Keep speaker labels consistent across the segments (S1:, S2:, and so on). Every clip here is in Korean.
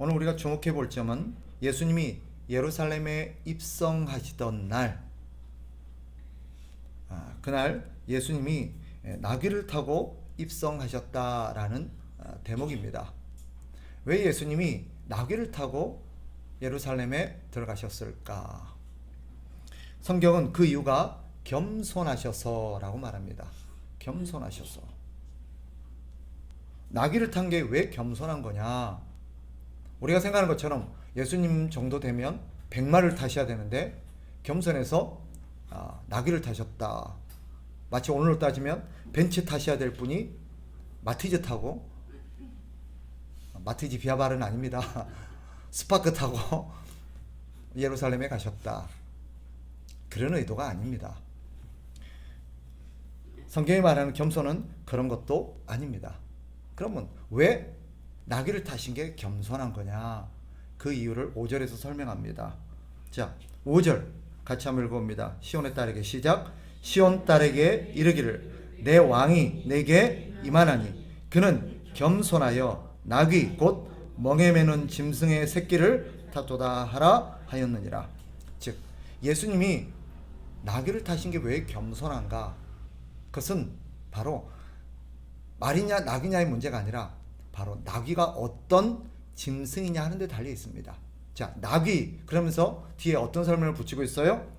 S1: 오늘 우리가 주목해 볼 점은 예수님이 예루살렘에 입성하시던 날, 그날 예수님이 나귀를 타고 입성하셨다라는 대목입니다. 왜 예수님이 나귀를 타고 예루살렘에 들어가셨을까? 성경은 그 이유가 겸손하셔서라고 말합니다. 겸손하셔서. 나귀를 탄 게 왜 겸손한 거냐? 우리가 생각하는 것처럼 예수님 정도 되면 백마를 타셔야 되는데 겸손해서 나귀를 타셨다. 마치 오늘로 따지면 벤츠 타셔야 될 분이 마티즈 타고, 마티즈 비아발은 아닙니다. 스파크 타고 예루살렘에 가셨다. 그런 의도가 아닙니다. 성경이 말하는 겸손은 그런 것도 아닙니다. 그러면 왜 나귀를 타신 게 겸손한 거냐? 그 이유를 5절에서 설명합니다. 자, 5절 같이 한번 읽어봅니다. 시온의 딸에게 시작. 시온 딸에게 이르기를 내 왕이 내게 임하나니 그는 겸손하여 나귀 곧 멍에 매는 짐승의 새끼를 타도다 하라 하였느니라. 즉 예수님이 나귀를 타신 게 왜 겸손한가? 그것은 바로 말이냐 나귀냐의 문제가 아니라 바로 나귀가 어떤 짐승이냐 하는 데 달려 있습니다. 자, 나귀 그러면서 뒤에 어떤 설명을 붙이고 있어요?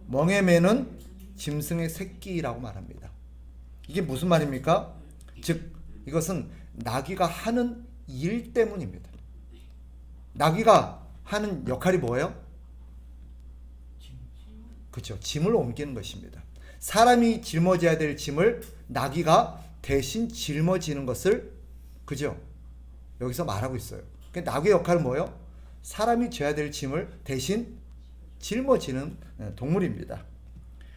S1: 멍에 매는 짐승의 새끼라고 말합니다. 이게 무슨 말입니까? 즉 이것은 나귀가 하는 일 때문입니다. 나귀가 하는 역할이 뭐예요? 그렇죠. 짐을 옮기는 것입니다. 사람이 짊어져야 될 짐을 나귀가 대신 짊어지는 것을, 그죠? 여기서 말하고 있어요. 나귀의 역할은 뭐예요? 사람이 져야 될 짐을 대신 짊어지는 동물입니다.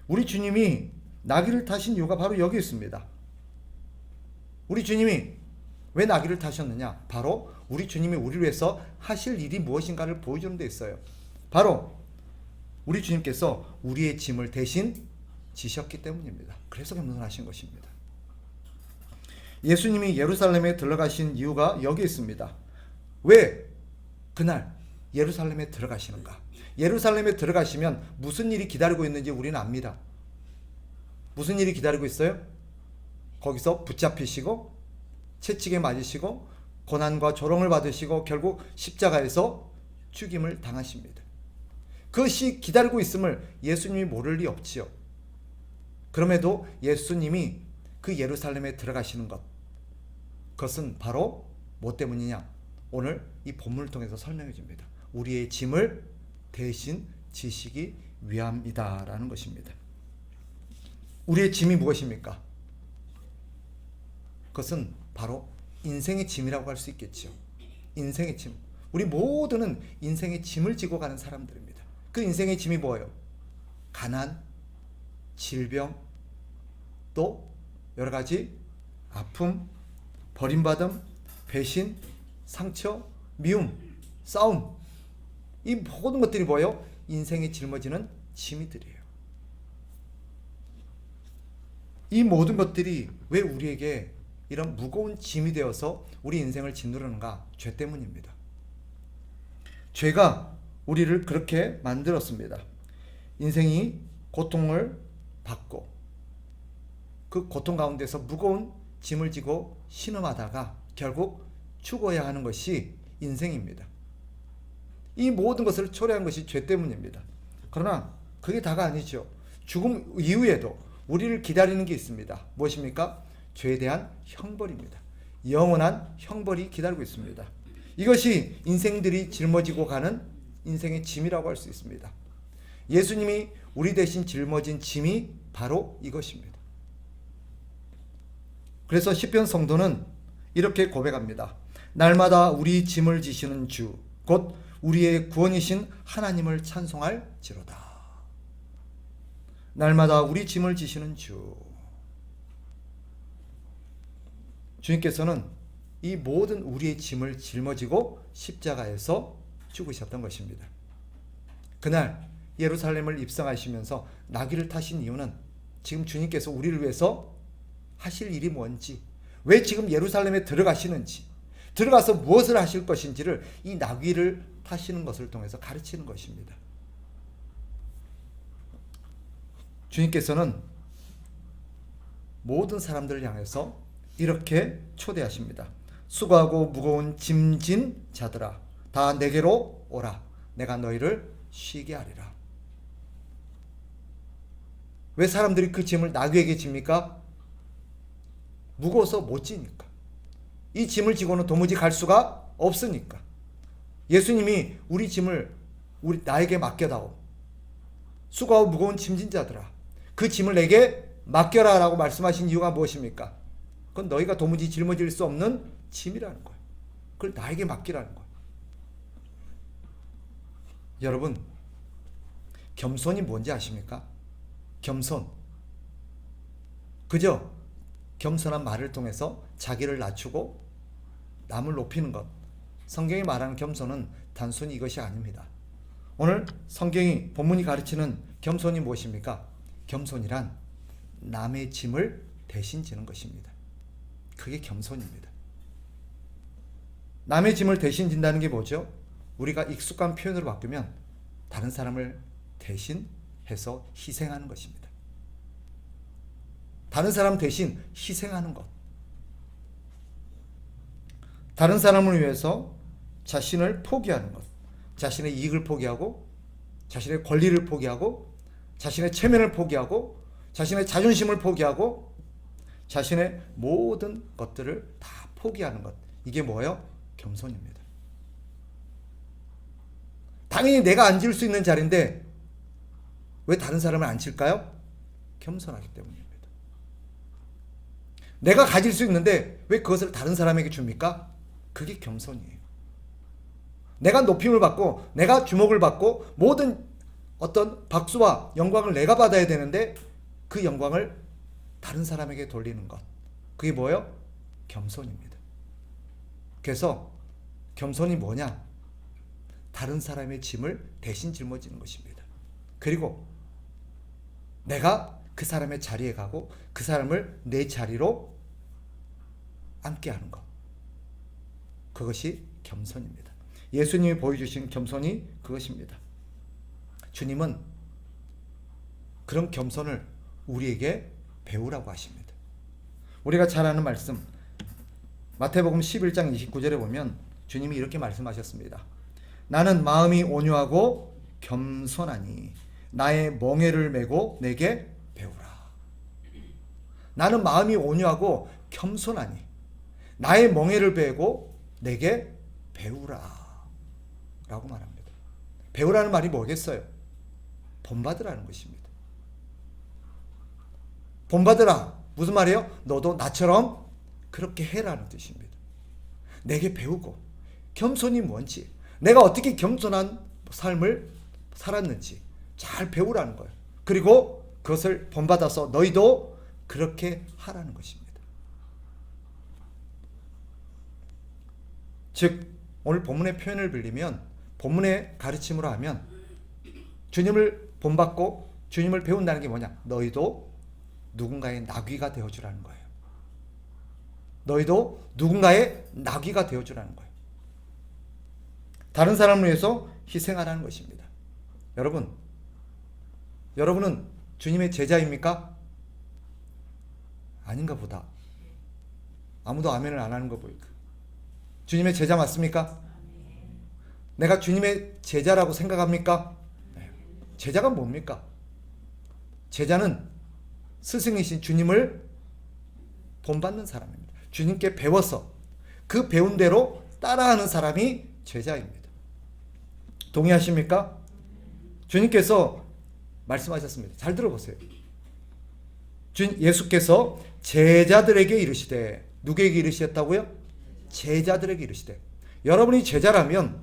S1: 우리 주님이 나귀를 타신 이유가 바로 여기 있습니다. 우리 주님이 왜 나귀를 타셨느냐? 바로 우리 주님이 우리를 위해서 하실 일이 무엇인가를 보여주는 데 있어요. 바로 우리 주님께서 우리의 짐을 대신 지셨기 때문입니다. 그래서 겸손하신 것입니다. 예수님이 예루살렘에 들어가신 이유가 여기 있습니다. 왜 그날 예루살렘에 들어가시는가? 예루살렘에 들어가시면 무슨 일이 기다리고 있는지 우리는 압니다. 무슨 일이 기다리고 있어요? 거기서 붙잡히시고 채찍에 맞으시고 고난과 조롱을 받으시고 결국 십자가에서 죽임을 당하십니다. 그것이 기다리고 있음을 예수님이 모를 리 없지요. 그럼에도 예수님이 그 예루살렘에 들어가시는 것, 그것은 바로 뭐 때문이냐? 오늘 이 본문을 통해서 설명해 줍니다. 우리의 짐을 대신 지시기 위함이다라는 것입니다. 우리의 짐이 무엇입니까? 그것은 바로 인생의 짐이라고 할 수 있겠죠. 인생의 짐. 우리 모두는 인생의 짐을 지고 가는 사람들입니다. 그 인생의 짐이 뭐예요? 가난, 질병, 또 여러 가지 아픔, 버림받음, 배신, 상처, 미움, 싸움. 이 모든 것들이 뭐예요? 인생에 짊어지는 짐이들이에요. 이 모든 것들이 왜 우리에게 이런 무거운 짐이 되어서 우리 인생을 짓누르는가? 죄 때문입니다. 죄가 우리를 그렇게 만들었습니다. 인생이 고통을 받고 그 고통 가운데서 무거운 짐을 지고 신음하다가 결국 죽어야 하는 것이 인생입니다. 이 모든 것을 초래한 것이 죄 때문입니다. 그러나 그게 다가 아니죠. 죽음 이후에도 우리를 기다리는 게 있습니다. 무엇입니까? 죄에 대한 형벌입니다. 영원한 형벌이 기다리고 있습니다. 이것이 인생들이 짊어지고 가는 인생의 짐이라고 할 수 있습니다. 예수님이 우리 대신 짊어진 짐이 바로 이것입니다. 그래서 시편 성도는 이렇게 고백합니다. 날마다 우리 짐을 지시는 주, 곧 우리의 구원이신 하나님을 찬송할지로다. 날마다 우리 짐을 지시는 주. 주님께서는 이 모든 우리의 짐을 짊어지고 십자가에서 죽으셨던 것입니다. 그날 예루살렘을 입성하시면서 나귀를 타신 이유는 지금 주님께서 우리를 위해서 하실 일이 뭔지, 왜 지금 예루살렘에 들어가시는지, 들어가서 무엇을 하실 것인지를 이 나귀를 타시는 것을 통해서 가르치는 것입니다. 주님께서는 모든 사람들을 향해서 이렇게 초대하십니다. 수고하고 무거운 짐진 자들아, 다 내게로 오라. 내가 너희를 쉬게 하리라. 왜 사람들이 그 짐을 나귀에게 집니까? 무거워서 못 지니까. 이 짐을 지고는 도무지 갈 수가 없으니까. 예수님이 우리 짐을 나에게 맡겨다오. 수고하고 무거운 짐진 자들아, 그 짐을 내게 맡겨라 라고 말씀하신 이유가 무엇입니까? 그건 너희가 도무지 짊어질 수 없는 짐이라는 거예요. 그걸 나에게 맡기라는 거예요. 여러분, 겸손이 뭔지 아십니까? 겸손. 그저 겸손한 말을 통해서 자기를 낮추고 남을 높이는 것. 성경이 말하는 겸손은 단순히 이것이 아닙니다. 오늘 성경이 본문이 가르치는 겸손이 무엇입니까? 겸손이란 남의 짐을 대신 지는 것입니다. 그게 겸손입니다. 남의 짐을 대신 진다는 게 뭐죠? 우리가 익숙한 표현으로 바꾸면 다른 사람을 대신해서 희생하는 것입니다. 다른 사람 대신 희생하는 것. 다른 사람을 위해서 자신을 포기하는 것. 자신의 이익을 포기하고, 자신의 권리를 포기하고, 자신의 체면을 포기하고, 자신의 자존심을 포기하고, 자신의 모든 것들을 다 포기하는 것. 이게 뭐예요? 겸손입니다. 당연히 내가 앉을 수 있는 자리인데 왜 다른 사람을 앉힐까요? 겸손하기 때문입니다. 내가 가질 수 있는데 왜 그것을 다른 사람에게 줍니까? 그게 겸손이에요. 내가 높임을 받고 내가 주목을 받고 모든 어떤 박수와 영광을 내가 받아야 되는데 그 영광을 다른 사람에게 돌리는 것. 그게 뭐예요? 겸손입니다. 그래서 겸손이 뭐냐? 다른 사람의 짐을 대신 짊어지는 것입니다. 그리고 내가 그 사람의 자리에 가고 그 사람을 내 자리로 앉게 하는 것. 그것이 겸손입니다. 예수님이 보여주신 겸손이 그것입니다. 주님은 그런 겸손을 우리에게 배우라고 하십니다. 우리가 잘 아는 말씀 마태복음 11장 29절에 보면 주님이 이렇게 말씀하셨습니다. 나는 마음이 온유하고 겸손하니 나의 멍에를 메고 내게 배우라. 나는 마음이 온유하고 겸손하니 나의 멍에를 메고 내게 배우라 라고 말합니다. 배우라는 말이 뭐겠어요? 본받으라는 것입니다. 본받으라. 무슨 말이에요? 너도 나처럼 그렇게 해라는 뜻입니다. 내게 배우고 겸손이 뭔지, 내가 어떻게 겸손한 삶을 살았는지 잘 배우라는 거예요. 그리고 그것을 본받아서 너희도 그렇게 하라는 것입니다. 즉 오늘 본문의 표현을 빌리면, 본문의 가르침으로 하면 주님을 본받고 주님을 배운다는 게 뭐냐? 너희도 누군가의 나귀가 되어주라는 거예요. 너희도 누군가의 나귀가 되어주라는 거예요. 다른 사람을 위해서 희생하라는 것입니다. 여러분은 주님의 제자입니까? 아닌가 보다. 아무도 아멘을 안 하는 거 보니까. 주님의 제자 맞습니까? 내가 주님의 제자라고 생각합니까? 네. 제자가 뭡니까? 제자는 스승이신 주님을 본받는 사람입니다. 주님께 배워서 그 배운 대로 따라하는 사람이 제자입니다. 동의하십니까? 주님께서 말씀하셨습니다. 잘 들어보세요. 예수께서 제자들에게 이르시되, 누구에게 이르셨다고요? 제자들에게 이르시되. 여러분이 제자라면,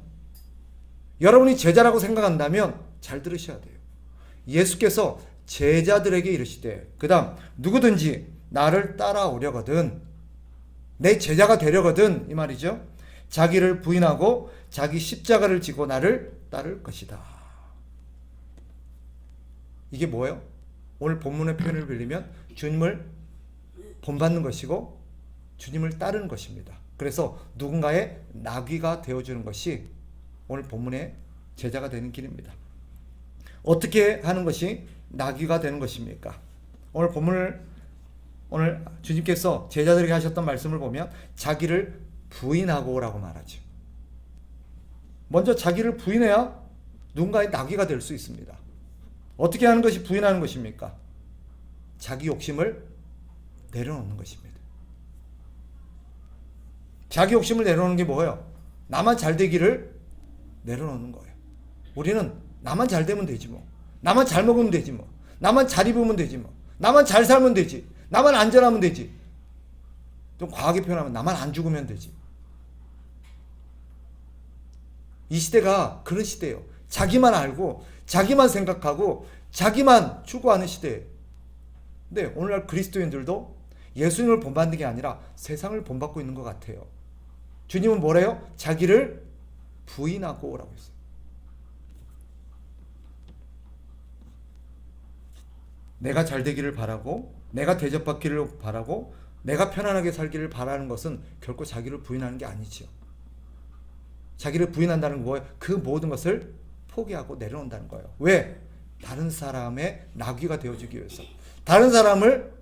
S1: 여러분이 제자라고 생각한다면 잘 들으셔야 돼요. 예수께서 제자들에게 이르시되, 그 다음 누구든지 나를 따라오려거든, 내 제자가 되려거든, 이 말이죠. 자기를 부인하고 자기 십자가를 지고 나를 따를 것이다. 이게 뭐예요? 오늘 본문의 표현을 빌리면 주님을 본받는 것이고 주님을 따르는 것입니다. 그래서 누군가의 나귀가 되어주는 것이 오늘 본문의 제자가 되는 길입니다. 어떻게 하는 것이 나귀가 되는 것입니까? 오늘 본문을 오늘 주님께서 제자들에게 하셨던 말씀을 보면 자기를 부인하고라고 말하죠. 먼저 자기를 부인해야 누군가의 나귀가 될 수 있습니다. 어떻게 하는 것이 부인하는 것입니까? 자기 욕심을 내려놓는 것입니다. 자기 욕심을 내려놓는 게 뭐예요? 나만 잘 되기를 내려놓는 거예요. 우리는 나만 잘 되면 되지 뭐. 나만 잘 먹으면 되지 뭐. 나만 잘 입으면 되지 뭐. 나만 잘 살면 되지. 나만 안전하면 되지. 좀 과하게 표현하면 나만 안 죽으면 되지. 이 시대가 그런 시대예요. 자기만 알고 자기만 생각하고 자기만 추구하는 시대예요. 근데 오늘날 그리스도인들도 예수님을 본받는 게 아니라 세상을 본받고 있는 것 같아요. 주님은 뭐래요? 자기를 부인하고 오라고 했어요. 내가 잘 되기를 바라고 내가 대접받기를 바라고 내가 편안하게 살기를 바라는 것은 결코 자기를 부인하는 게 아니지요. 자기를 부인한다는 거예요. 그 모든 것을 포기하고 내려놓는다는 거예요. 왜? 다른 사람의 나귀가 되어주기 위해서. 다른 사람을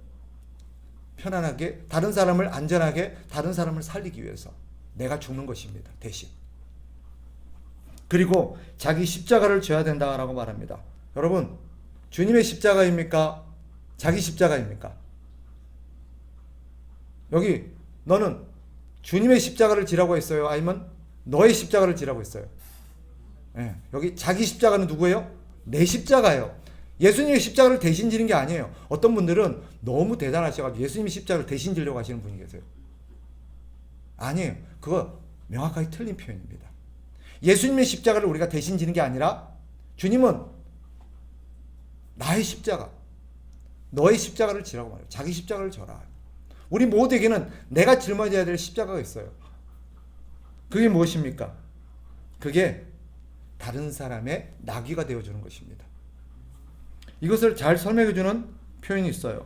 S1: 편안하게, 다른 사람을 안전하게, 다른 사람을 살리기 위해서 내가 죽는 것입니다. 대신. 그리고 자기 십자가를 져야 된다라고 말합니다. 여러분, 주님의 십자가입니까? 자기 십자가입니까? 여기 너는 주님의 십자가를 지라고 했어요? 아니면 너의 십자가를 지라고 했어요? 네, 여기 자기 십자가는 누구예요? 내 십자가예요. 예수님의 십자가를 대신 지는 게 아니에요. 어떤 분들은 너무 대단하셔가지고 예수님의 십자가를 대신 지려고 하시는 분이 계세요. 아니에요. 그거 명확하게 틀린 표현입니다. 예수님의 십자가를 우리가 대신 지는 게 아니라 주님은 나의 십자가, 너의 십자가를 지라고 말해요. 자기 십자가를 져라. 우리 모두에게는 내가 짊어져야 될 십자가가 있어요. 그게 무엇입니까? 그게 다른 사람의 나귀가 되어주는 것입니다. 이것을 잘 설명해주는 표현이 있어요.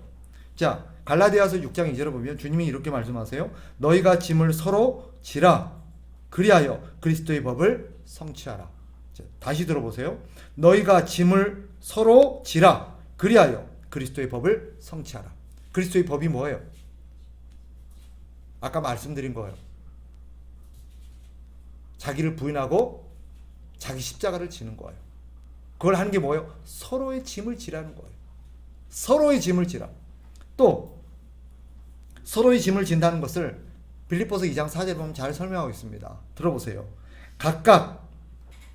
S1: 자, 갈라디아서 6장 2절을 보면 주님이 이렇게 말씀하세요. 너희가 짐을 서로 지라. 그리하여 그리스도의 법을 성취하라. 자, 다시 들어보세요. 너희가 짐을 서로 지라. 그리하여 그리스도의 법을 성취하라. 그리스도의 법이 뭐예요? 아까 말씀드린 거예요. 자기를 부인하고 자기 십자가를 지는 거예요. 그걸 하는 게 뭐예요? 서로의 짐을 지라는 거예요. 서로의 짐을 지라. 또 서로의 짐을 진다는 것을 빌립보서 2장 4절에 보면 잘 설명하고 있습니다. 들어보세요. 각각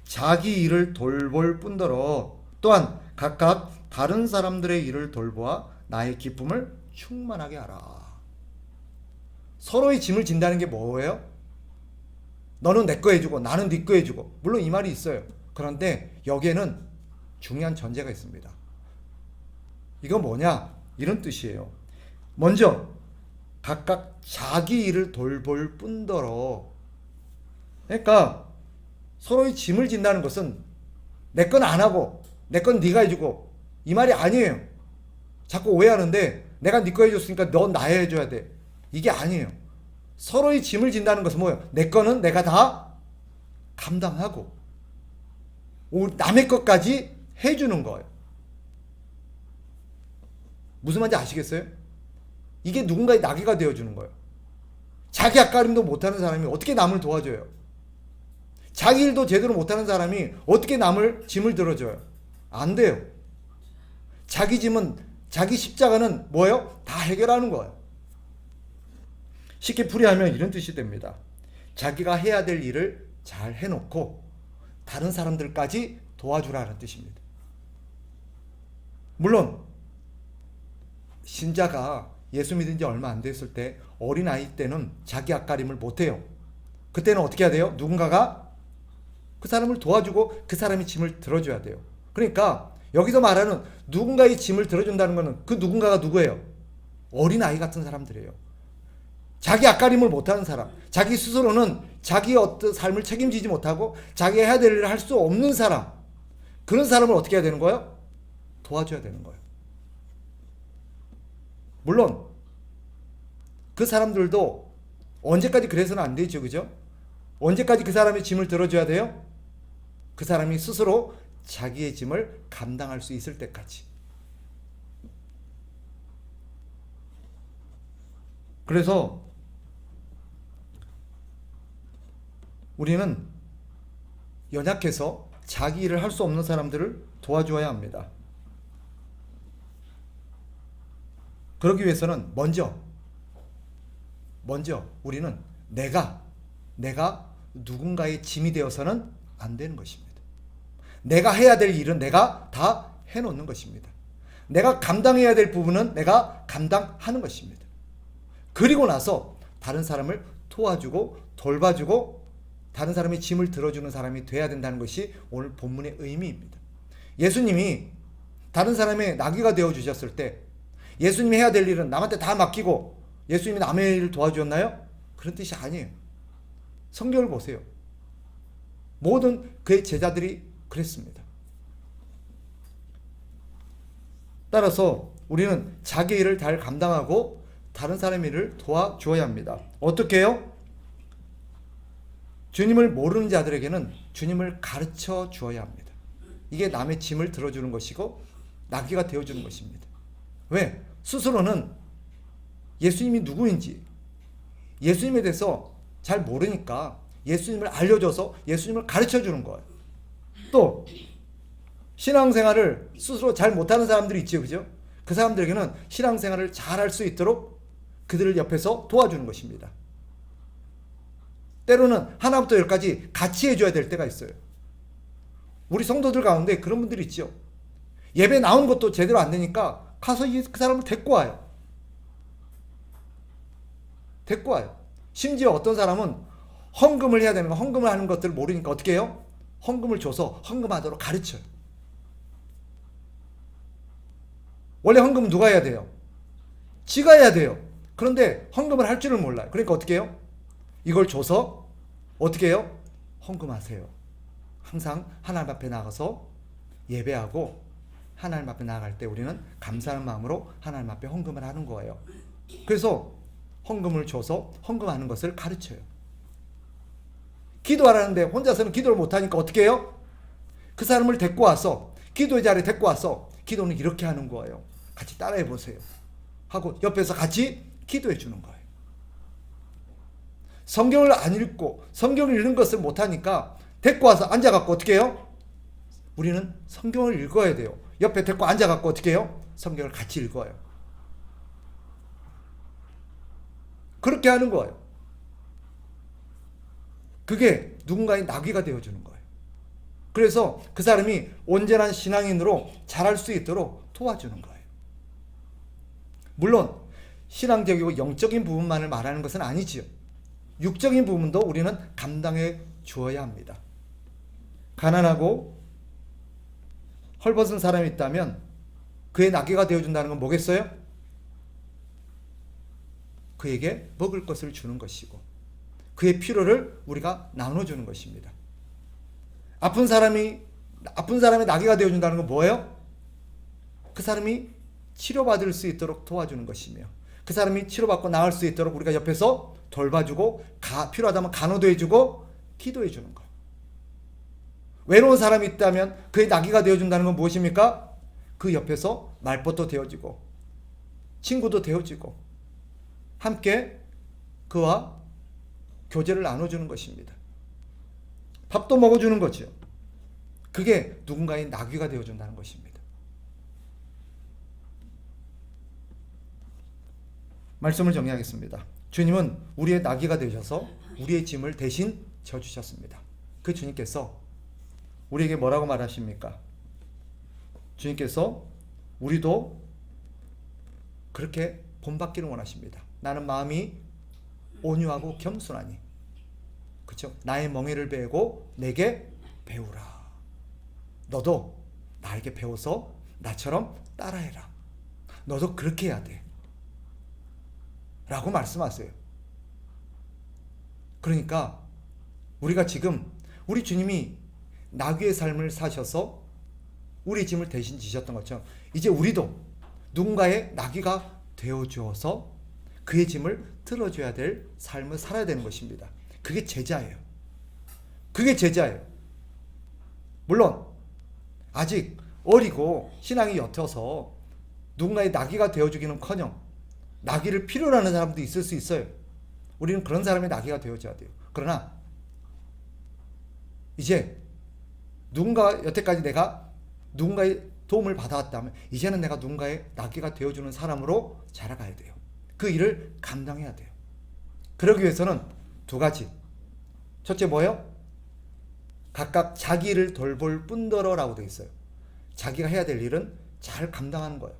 S1: 자기 일을 돌볼 뿐더러 또한 각각 다른 사람들의 일을 돌보아 나의 기쁨을 충만하게 하라. 서로의 짐을 진다는 게 뭐예요? 너는 내 거 해주고 나는 네 거 해주고. 물론 이 말이 있어요. 그런데 여기에는 중요한 전제가 있습니다. 이건 뭐냐? 이런 뜻이에요. 먼저 각각 자기 일을 돌볼 뿐더러, 그러니까 서로의 짐을 진다는 것은 내 건 안 하고 내 건 네가 해주고 이 말이 아니에요. 자꾸 오해하는데 내가 네 거 해줬으니까 넌 나야 해줘야 돼. 이게 아니에요. 서로의 짐을 진다는 것은 뭐예요? 내 거는 내가 다 감당하고 남의 것까지 해주는 거예요. 무슨 말인지 아시겠어요? 이게 누군가의 나귀가 되어주는 거예요. 자기 앞가림도 못하는 사람이 어떻게 남을 도와줘요? 자기 일도 제대로 못하는 사람이 어떻게 남을 짐을 들어줘요? 안 돼요. 자기 짐은, 자기 십자가는 뭐예요? 다 해결하는 거예요. 쉽게 풀이하면 이런 뜻이 됩니다. 자기가 해야 될 일을 잘 해놓고 다른 사람들까지 도와주라는 뜻입니다. 물론 신자가 예수 믿은 지 얼마 안 됐을 때, 어린아이 때는 자기 앞가림을 못해요. 그때는 어떻게 해야 돼요? 누군가가 그 사람을 도와주고 그 사람이 짐을 들어줘야 돼요. 그러니까 여기서 말하는 누군가의 짐을 들어준다는 것은 그 누군가가 누구예요? 어린아이 같은 사람들이에요. 자기 앞가림을 못하는 사람, 자기 스스로는 자기의 어떤 삶을 책임지지 못하고 자기가 해야 될 일을 할 수 없는 사람, 그런 사람을 어떻게 해야 되는 거예요? 도와줘야 되는 거예요. 물론 그 사람들도 언제까지 그래서는 안 되죠. 그죠? 언제까지 그 사람의 짐을 들어줘야 돼요? 그 사람이 스스로 자기의 짐을 감당할 수 있을 때까지. 그래서 우리는 연약해서 자기 일을 할 수 없는 사람들을 도와주어야 합니다. 그러기 위해서는 먼저 우리는 내가 누군가의 짐이 되어서는 안 되는 것입니다. 내가 해야 될 일은 내가 다 해놓는 것입니다. 내가 감당해야 될 부분은 내가 감당하는 것입니다. 그리고 나서 다른 사람을 도와주고 돌봐주고 다른 사람의 짐을 들어주는 사람이 돼야 된다는 것이 오늘 본문의 의미입니다. 예수님이 다른 사람의 나귀가 되어주셨을 때 예수님이 해야 될 일은 남한테 다 맡기고 예수님이 남의 일을 도와주었나요? 그런 뜻이 아니에요. 성경을 보세요. 모든 그의 제자들이 그랬습니다. 따라서 우리는 자기 일을 잘 감당하고 다른 사람의 일을 도와주어야 합니다. 어떻게 해요? 주님을 모르는 자들에게는 주님을 가르쳐 주어야 합니다. 이게 남의 짐을 들어주는 것이고 나귀가 되어주는 것입니다. 왜? 스스로는 예수님이 누구인지 예수님에 대해서 잘 모르니까 예수님을 알려줘서 예수님을 가르쳐 주는 거예요. 또 신앙생활을 스스로 잘 못하는 사람들이 있죠. 그죠? 그 사람들에게는 신앙생활을 잘할 수 있도록 그들을 옆에서 도와주는 것입니다. 때로는 하나부터 열까지 같이 해줘야 될 때가 있어요. 우리 성도들 가운데 그런 분들이 있죠. 예배 나오는 것도 제대로 안 되니까 가서 그 사람을 데리고 와요. 심지어 어떤 사람은 헌금을 해야 되는 거, 헌금을 하는 것들을 모르니까 어떻게 해요? 헌금을 줘서 헌금하도록 가르쳐요. 원래 헌금은 누가 해야 돼요? 지가 해야 돼요. 그런데 헌금을 할 줄을 몰라요. 그러니까 어떻게 해요? 이걸 줘서 어떻게 해요? 헌금하세요. 항상 하나님 앞에 나가서 예배하고 하나님 앞에 나아갈 때 우리는 감사하는 마음으로 하나님 앞에 헌금을 하는 거예요. 그래서 헌금을 줘서 헌금하는 것을 가르쳐요. 기도하라는데 혼자서는 기도를 못하니까 어떻게 해요? 그 사람을 데리고 와서 기도의 자리에 데리고 와서 기도는 이렇게 하는 거예요. 같이 따라해 보세요. 하고 옆에서 같이 기도해 주는 거예요. 성경을 안 읽고 성경을 읽는 것을 못하니까 데리고 와서 앉아갖고 어떻게 해요? 우리는 성경을 읽어야 돼요. 옆에 데리고 앉아갖고 어떻게 해요? 성경을 같이 읽어요. 그렇게 하는 거예요. 그게 누군가의 나귀가 되어주는 거예요. 그래서 그 사람이 온전한 신앙인으로 자랄 수 있도록 도와주는 거예요. 물론 신앙적이고 영적인 부분만을 말하는 것은 아니지요. 육적인 부분도 우리는 감당해 주어야 합니다. 가난하고 헐벗은 사람이 있다면 그의 나귀가 되어준다는 건 뭐겠어요? 그에게 먹을 것을 주는 것이고 그의 필요를 우리가 나눠주는 것입니다. 아픈 사람의 나귀가 되어준다는 건 뭐예요? 그 사람이 치료받을 수 있도록 도와주는 것이며 그 사람이 치료받고 나을 수 있도록 우리가 옆에서 돌봐주고 필요하다면 간호도 해주고 기도해 주는 거예요. 외로운 사람이 있다면 그의 나귀가 되어준다는 건 무엇입니까? 그 옆에서 말벗도 되어주고 친구도 되어주고 함께 그와 교제를 나눠주는 것입니다. 밥도 먹어주는 거죠. 그게 누군가의 나귀가 되어준다는 것입니다. 말씀을 정리하겠습니다. 주님은 우리의 나귀가 되셔서 우리의 짐을 대신 져주셨습니다. 그 주님께서 우리에게 뭐라고 말하십니까? 주님께서 우리도 그렇게 본받기를 원하십니다. 나는 마음이 온유하고 겸손하니, 그렇죠? 나의 멍에를 베고 내게 배우라. 너도 나에게 배워서 나처럼 따라해라. 너도 그렇게 해야 돼. 라고 말씀하세요. 그러니까 우리가 지금 우리 주님이 나귀의 삶을 사셔서 우리 짐을 대신 지셨던 것처럼 이제 우리도 누군가의 나귀가 되어주어서 그의 짐을 들어줘야 될 삶을 살아야 되는 것입니다. 그게 제자예요. 그게 제자예요. 물론 아직 어리고 신앙이 옅어서 누군가의 나귀가 되어주기는커녕 나귀를 필요로 하는 사람도 있을 수 있어요. 우리는 그런 사람의 나귀가 되어줘야 돼요. 그러나 이제 여태까지 내가 누군가의 도움을 받아왔다면 이제는 내가 누군가의 나귀가 되어주는 사람으로 자라가야 돼요. 그 일을 감당해야 돼요. 그러기 위해서는 두 가지. 첫째 뭐예요? 각각 자기 일을 돌볼 뿐더러 라고 되어 있어요. 자기가 해야 될 일은 잘 감당하는 거예요.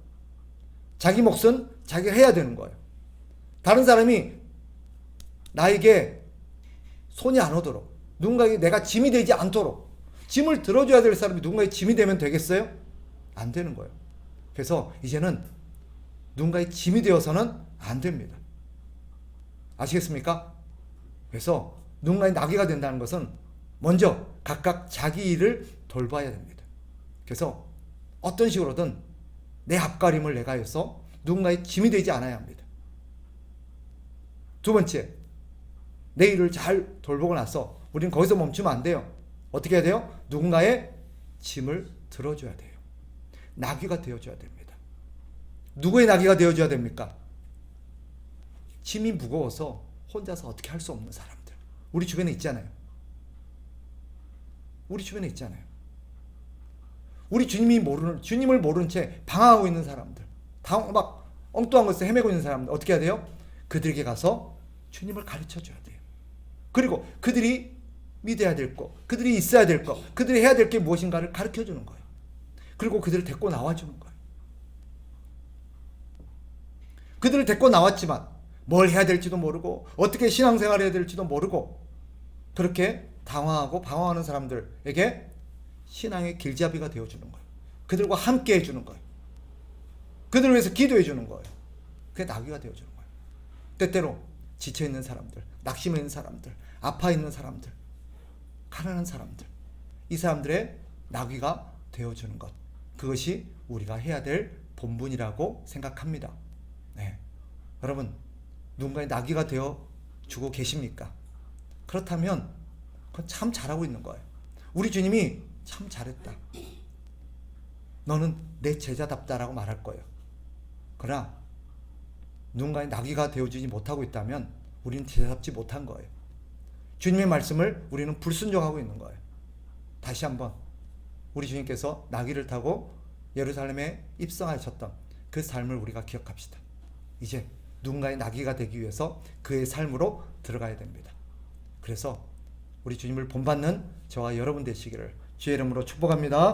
S1: 자기 몫은 자기가 해야 되는 거예요. 다른 사람이 나에게 손이 안 오도록, 누군가에게 내가 짐이 되지 않도록 짐을 들어줘야 될 사람이 누군가의 짐이 되면 되겠어요? 안 되는 거예요. 그래서 이제는 누군가의 짐이 되어서는 안 됩니다. 아시겠습니까? 그래서 누군가의 나귀가 된다는 것은 먼저 각각 자기 일을 돌봐야 됩니다. 그래서 어떤 식으로든 내 앞가림을 내가 해서 누군가의 짐이 되지 않아야 합니다. 두 번째, 내 일을 잘 돌보고 나서 우리는 거기서 멈추면 안 돼요. 어떻게 해야 돼요? 누군가의 짐을 들어줘야 돼요. 나귀가 되어줘야 됩니다. 누구의 나귀가 되어줘야 됩니까? 짐이 무거워서 혼자서 어떻게 할 수 없는 사람들. 우리 주변에 있잖아요. 우리 주변에 있잖아요. 우리 주님을 모르는 채 방황하고 있는 사람들, 막 엉뚱한 것을 헤매고 있는 사람들 어떻게 해야 돼요? 그들에게 가서 주님을 가르쳐 줘야 돼요. 그리고 그들이 믿어야 될 것, 그들이 있어야 될 것, 그들이 해야 될 게 무엇인가를 가르쳐 주는 거예요. 그리고 그들을 데리고 나와 주는 거예요. 그들을 데리고 나왔지만 뭘 해야 될지도 모르고 어떻게 신앙생활을 해야 될지도 모르고 그렇게 당황하고 방황하는 사람들에게 신앙의 길잡이가 되어주는 거예요. 그들과 함께 해주는 거예요. 그들을 위해서 기도해 주는 거예요. 그게 나귀가 되어주는 거예요. 때때로 지쳐있는 사람들, 낙심해 있는 사람들, 아파 있는 사람들, 가난한 사람들, 이 사람들의 나귀가 되어주는 것, 그것이 우리가 해야 될 본분이라고 생각합니다. 네. 여러분, 누군가의 나귀가 되어주고 계십니까? 그렇다면 그건 참 잘하고 있는 거예요. 우리 주님이 참 잘했다, 너는 내 제자답다라고 말할 거예요. 그러나 누군가의 나귀가 되어주지 못하고 있다면 우리는 제자답지 못한 거예요. 주님의 말씀을 우리는 불순종하고 있는 거예요. 다시 한번 우리 주님께서 나귀를 타고 예루살렘에 입성하셨던 그 삶을 우리가 기억합시다. 이제 누군가의 나귀가 되기 위해서 그의 삶으로 들어가야 됩니다. 그래서 우리 주님을 본받는 저와 여러분 되시기를 주의 이름으로 축복합니다.